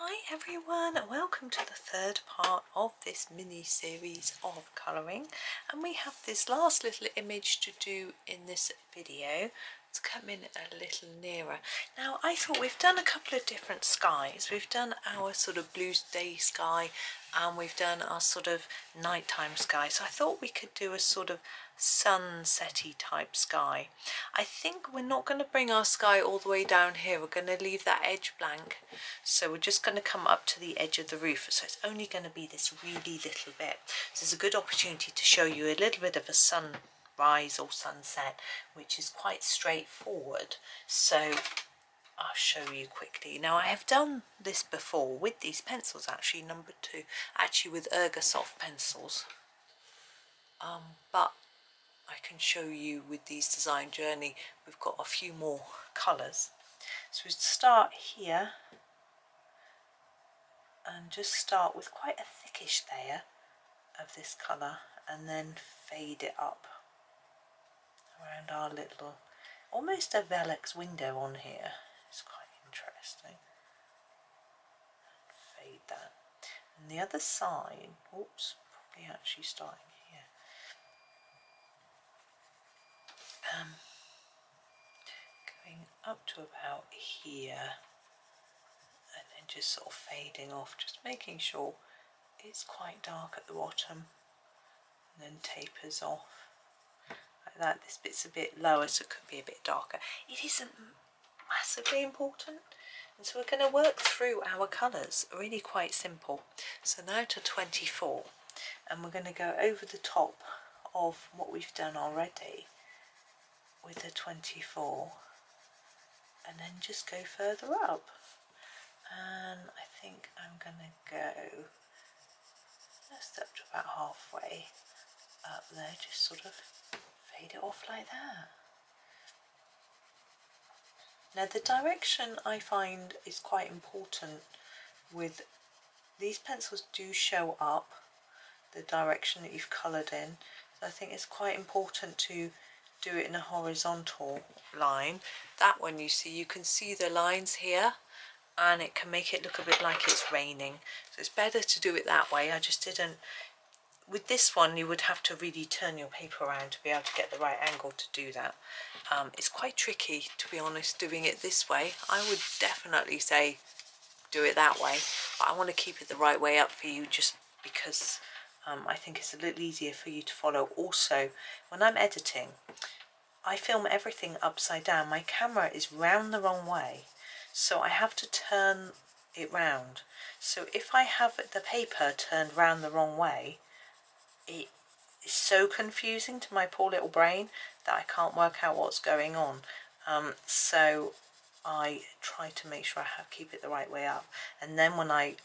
Hi everyone, and welcome to the third part of this mini series of colouring, and we have this last little image to do in this video. Let's come in a little nearer. Now I thought we've done a couple of different skies. We've done our sort of blue day sky and we've done our sort of nighttime sky, so I thought we could do a sort of sunsetty type sky. I think we're not going to bring our sky all the way down here. We're going to leave that edge blank, so we're just going to come up to the edge of the roof, so it's only going to be this really little bit. So it's a good opportunity to show you a little bit of a sunrise or sunset, which is quite straightforward. So I'll show you quickly. Now I have done this before with these pencils, actually number 2, actually with Ergosoft pencils, but I can show you with these Design Journey we've got a few more colours. So we start here and just start with quite a thickish layer of this colour and then fade it up around our little, almost a Velux window on here. It's quite interesting. Fade that. And the other side, oops, probably actually starting here. Going up to about here and then just sort of fading off, just making sure it's quite dark at the bottom and then tapers off like that. This bit's a bit lower, so it could be a bit darker. It isn't massively important, and so we're going to work through our colours, really quite simple. So now to 24, and we're going to go over the top of what we've done already with the 24 and then just go further up. And I think I'm going to go just up to about halfway up there, just sort of fade it off like that. Now the direction I find is quite important with these pencils. Do show up the direction that you've coloured in, so I think it's quite important to do it in a horizontal line. That one, you see, you can see the lines here and it can make it look a bit like it's raining, so it's better to do it that way. I just didn't, with this one you would have to really turn your paper around to be able to get the right angle to do that. It's quite tricky, to be honest, doing it this way. I would definitely say do it that way, but I want to keep it the right way up for you, just because I think it's a little easier for you to follow. Also, when I'm editing, I film everything upside down. My camera is round the wrong way, so I have to turn it round. So if I have the paper turned round the wrong way, it is so confusing to my poor little brain that I can't work out what's going on. So I try to make sure I keep it the right way up, and then when I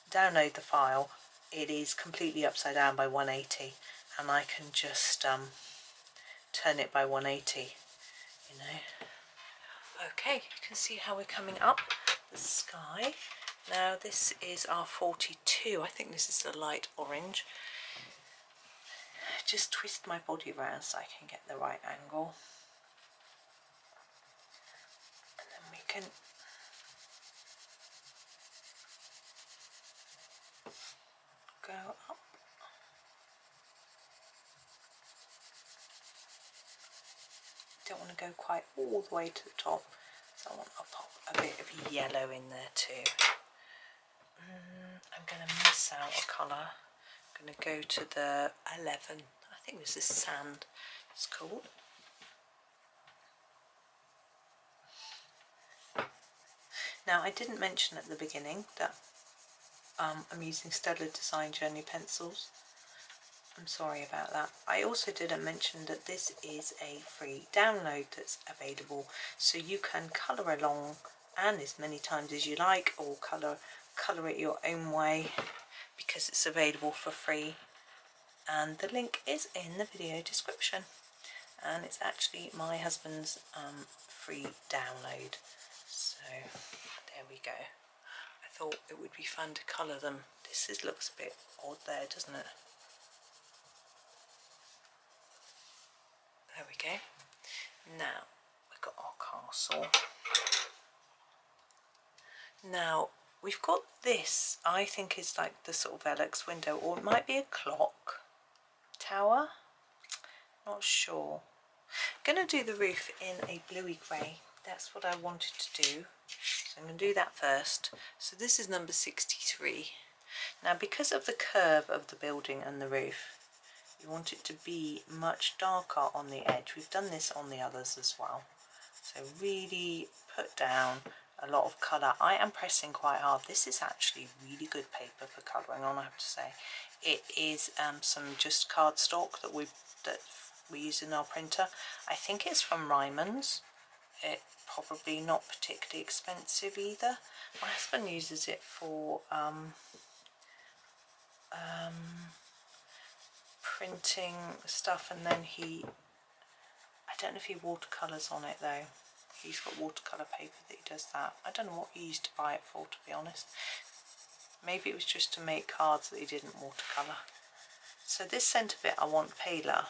download the file, it is completely upside down by 180, and I can just turn it by 180, you know. Okay, you can see how we're coming up the sky. Now this is our 42. I think this is the light orange. Just twist my body around so I can get the right angle, and then we can go up. Don't want to go quite all the way to the top, so I want to pop a bit of yellow in there too. I'm going to miss out a colour. I'm going to go to the 11. I think this is sand, it's called. Now I didn't mention at the beginning that I'm using Staedtler Design Journey pencils. I'm sorry about that. I also didn't mention that this is a free download that's available, so you can colour along and as many times as you like, or colour it your own way, because it's available for free. And the link is in the video description, and it's actually my husband's free download. So there we go. I thought it would be fun to colour them. This looks a bit odd there, doesn't it? There we go. Now we've got our castle. Now we've got this, I think is like the sort of Alex window, or it might be a clock tower, not sure. I'm going to do the roof in a bluey grey. That's what I wanted to do, so I'm going to do that first. So this is number 63. Now, because of the curve of the building and the roof, you want it to be much darker on the edge. We've done this on the others as well. So really put down a lot of colour. I am pressing quite hard. This is actually really good paper for colouring on, I have to say. It is some just cardstock that we use in our printer. I think it's from Ryman's. It probably not particularly expensive either. My husband uses it for printing stuff, and then I don't know if he watercolours on it though. He's got watercolour paper that he does that. I don't know what he used to buy it for, to be honest. Maybe it was just to make cards that he didn't watercolour. So this centre bit I want paler.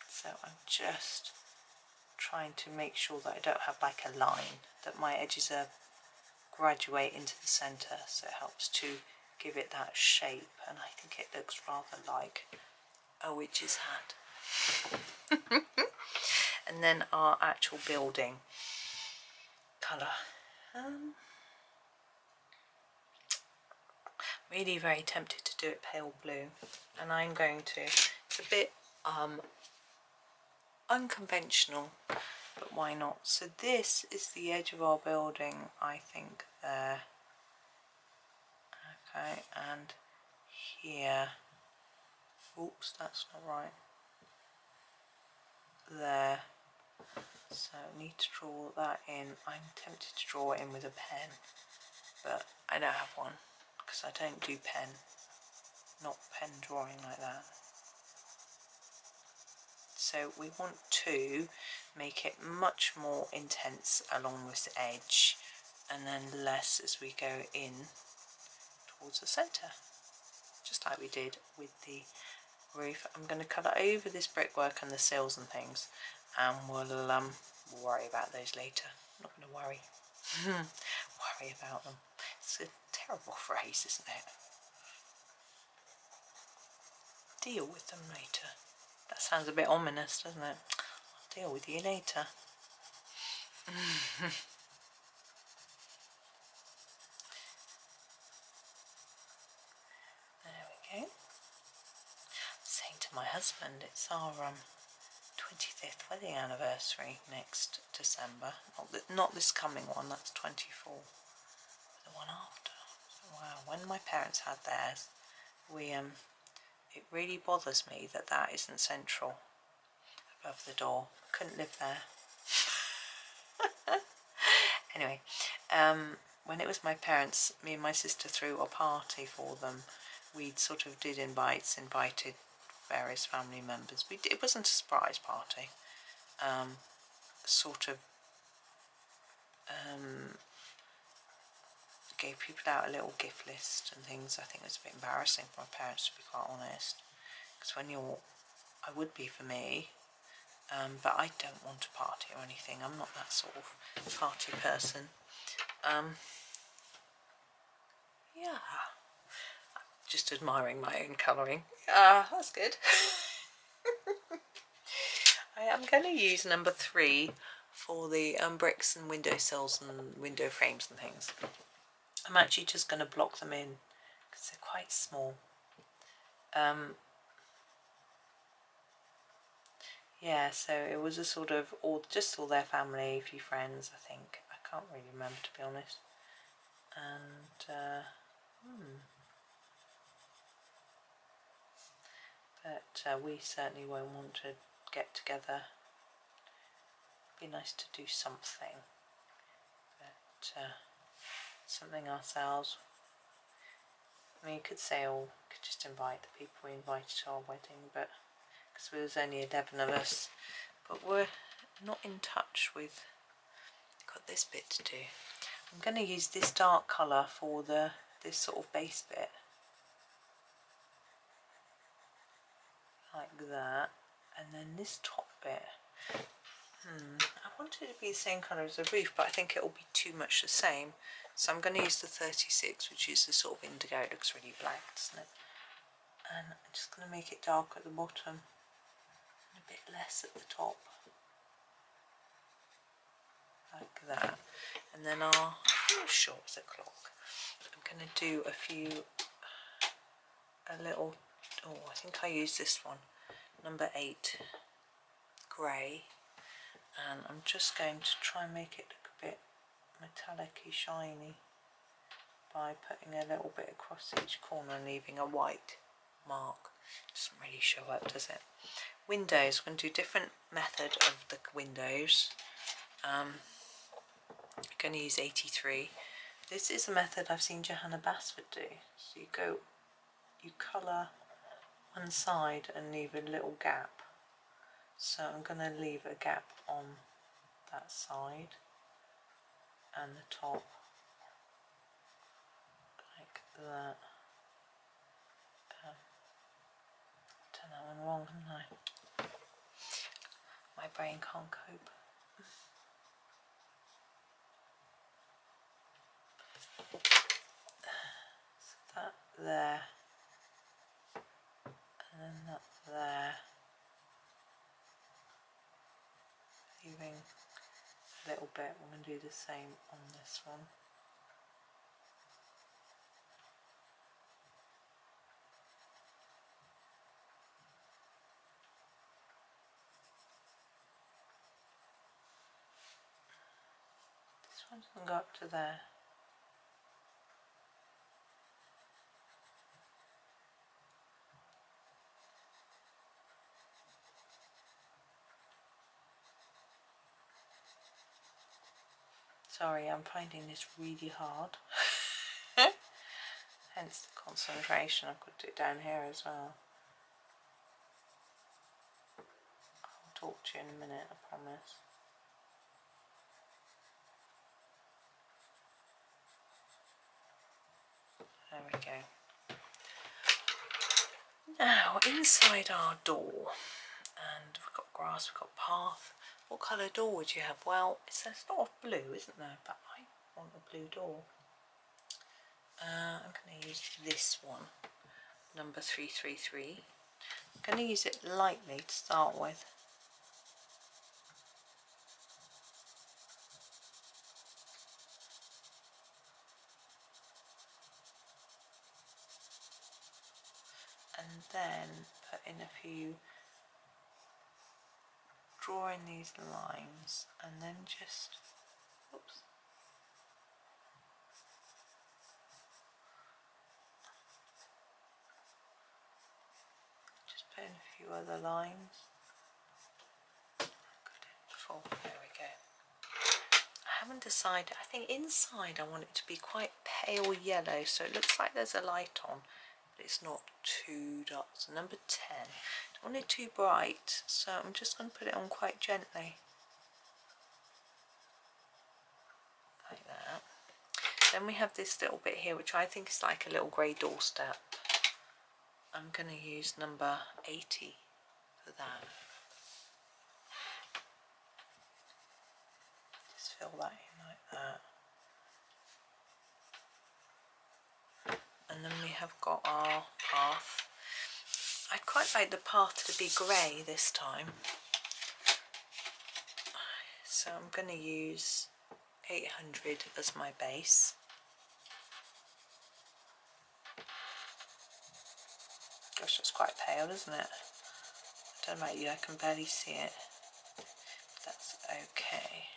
So I'm just trying to make sure that I don't have like a line, that my edges are graduate into the centre, so it helps to give it that shape, and I think it looks rather like a witch's hat. And then our actual building colour. Really very tempted to do it pale blue, and I'm going to. It's a bit unconventional, but why not? So this is the edge of our building, I think, there. Okay, and here. Oops, that's not right. There. So I need to draw that in. I'm tempted to draw it in with a pen, but I don't have one because I don't do pen, not pen drawing like that. So we want to make it much more intense along this edge, and then less as we go in towards the centre, just like we did with the roof. I'm going to colour over this brickwork and the sills and things, and we'll worry about those later. I'm not going to worry. Worry about them. It's a terrible phrase, isn't it? Deal with them later. That sounds a bit ominous, doesn't it? I'll deal with you later. There we go. Saying to my husband, it's our 25th wedding anniversary next December. Not this coming one, that's 24. The one after. So, wow, when my parents had theirs, it really bothers me that that isn't central above the door. Couldn't live there. Anyway, when it was my parents, me and my sister threw a party for them. We sort of did invited various family members. It wasn't a surprise party. Sort of gave people out a little gift list and things. I think it was a bit embarrassing for my parents, to be quite honest, because I would be for me, but I don't want to party or anything. I'm not that sort of party person. Yeah, just admiring my own colouring. That's good. I am going to use number 3 for the bricks and window sills and window frames and things. I'm actually just going to block them in because they're quite small. Yeah, so it was a sort of just all their family, a few friends, I think. I can't really remember, to be honest. And but we certainly won't want to get together. It'd be nice to do something, but something ourselves. I mean, you could say, could just invite the people we invited to our wedding, but because there was only 11 of us, but we're not in touch with. Got this bit to do. I'm going to use this dark colour for this sort of base bit, like that, and then this top bit. I want it to be the same colour as the roof, but I think it will be too much the same. So I'm going to use the 36, which is the sort of indigo. It looks really black, doesn't it? And I'm just going to make it dark at the bottom and a bit less at the top. Like that. And then I'm sure it's a clock. I'm going to do a little, I think I use this one, number 8, grey. And I'm just going to try and make it look a bit metallic-y, shiny by putting a little bit across each corner and leaving a white mark. Doesn't really show up, does it? Windows, we're going to do a different method of the windows. I'm going to use 83. This is a method I've seen Johanna Basford do. So you colour one side and leave a little gap. So I'm going to leave a gap on that side and the top, like that. Done that one wrong, haven't I? My brain can't cope. So that there, and then that there, leaving a little bit. We're going to do the same on this one. This one doesn't go up to there. Sorry, I'm finding this really hard. Hence the concentration. I could do it down here as well. I'll talk to you in a minute, I promise. There we go. Now, inside our door, and we've got grass, we've got path. What colour door would you have? Well, it's not of blue, isn't there? But I want a blue door. I'm going to use this one, number 333. I'm going to use it lightly to start with. And then put in a few, drawing these lines, and then just, oops, just put in a few other lines. I got it before. There we go. I haven't decided. I think inside I want it to be quite pale yellow, so it looks like there's a light on, but it's not too dark. So number 10. Don't want it too bright, so I'm just going to put it on quite gently. Like that. Then we have this little bit here, which I think is like a little grey doorstep. I'm going to use number 80 for that. Just fill that in like that. And then we have got our path. I quite like the path to be grey this time. So I'm going to use 800 as my base. Gosh, that's quite pale, isn't it? I don't know about you, I can barely see it. That's okay.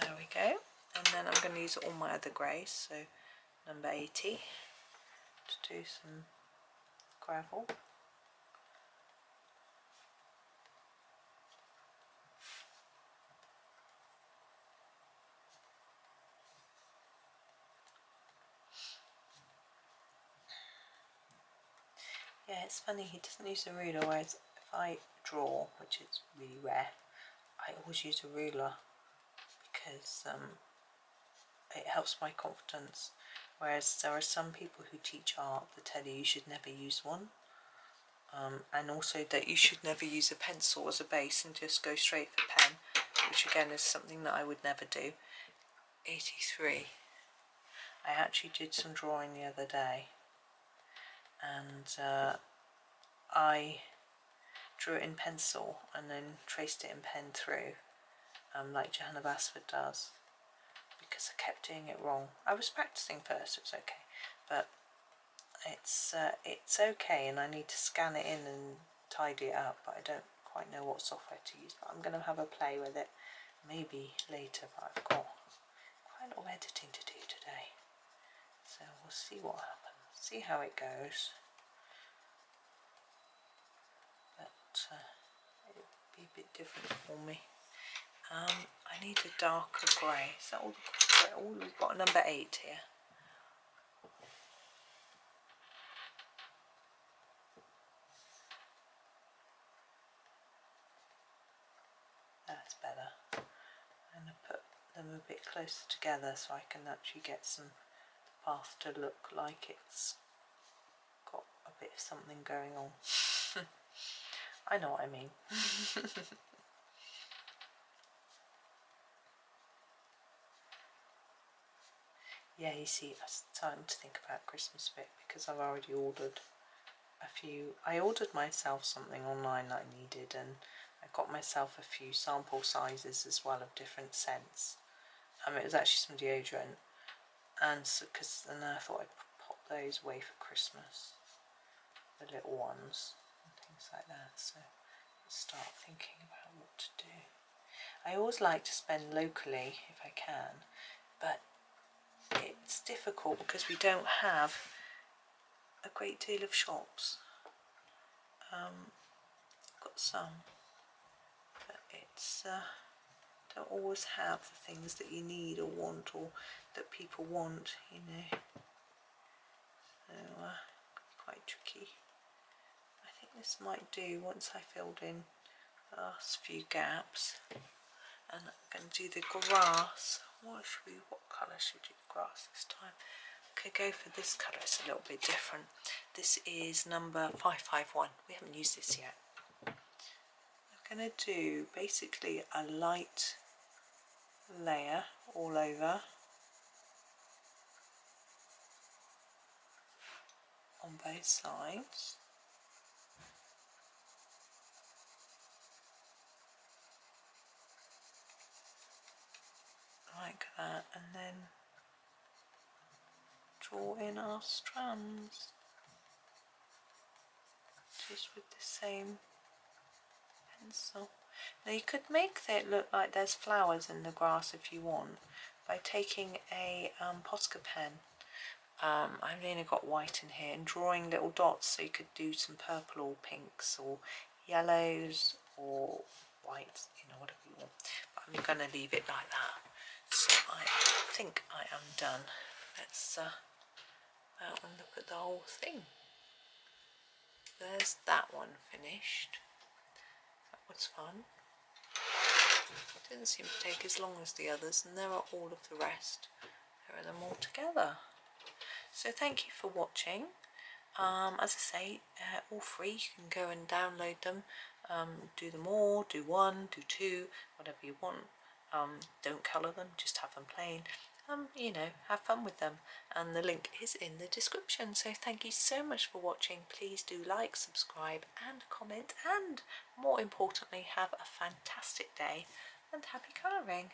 There we go. And then I'm going to use all my other greys, so number 80, to do some gravel. Yeah, it's funny, he doesn't use a ruler, whereas if I draw, which is really rare, I always use a ruler because it helps my confidence whereas there are some people who teach art that tell you should never use one, and also that you should never use a pencil as a base and just go straight for pen, which again is something that I would never do. 83. I actually did some drawing the other day, and I drew it in pencil and then traced it in pen through, like Johanna Basford does, because I kept doing it wrong. I was practicing first, it was okay, but it's okay, and I need to scan it in and tidy it up, but I don't quite know what software to use. But I'm going to have a play with it maybe later, but I've got quite a lot of editing to do today, so we'll see what happens, see how it goes. But it'll be a bit different for me. I need a darker grey. Is that all the grey? Oh, we've got a number 8 here. That's better. I'm going to put them a bit closer together so I can actually get some path to look like it's got a bit of something going on. I know what I mean. Yeah, you see, it's time to think about Christmas bit, because I've already ordered a few. I ordered myself something online that I needed, and I got myself a few sample sizes as well of different scents. It was actually some deodorant, and so, and I thought I'd pop those away for Christmas, the little ones and things like that. So I'll start thinking about what to do. I always like to spend locally if I can, but it's difficult because we don't have a great deal of shops. Got some, but it's don't always have the things that you need or want, or that people want, you know. So quite tricky. I think this might do once I filled in the last few gaps. And I'm going to do the grass. What colour should we do the grass this time? Okay, go for this colour. It's a little bit different. This is number 551. We haven't used this yet. I'm going to do basically a light layer all over on both sides. Like that, and then draw in our strands just with the same pencil. Now you could make it look like there's flowers in the grass if you want, by taking a Posca pen. I've only got white in here, and drawing little dots, so you could do some purple or pinks or yellows or whites, you know, whatever you want. But I'm going to leave it like that. So I think I am done. Let's out and look at the whole thing. There's that one finished. That was fun. It didn't seem to take as long as the others, and there are all of the rest. There are them all together. So thank you for watching. As I say, all free. You can go and download them, do them all, do one, do two, whatever you want. Don't colour them, just have them plain. You know, have fun with them, and the link is in the description. So thank you so much for watching. Please do like, subscribe and comment, and more importantly, have a fantastic day and happy colouring.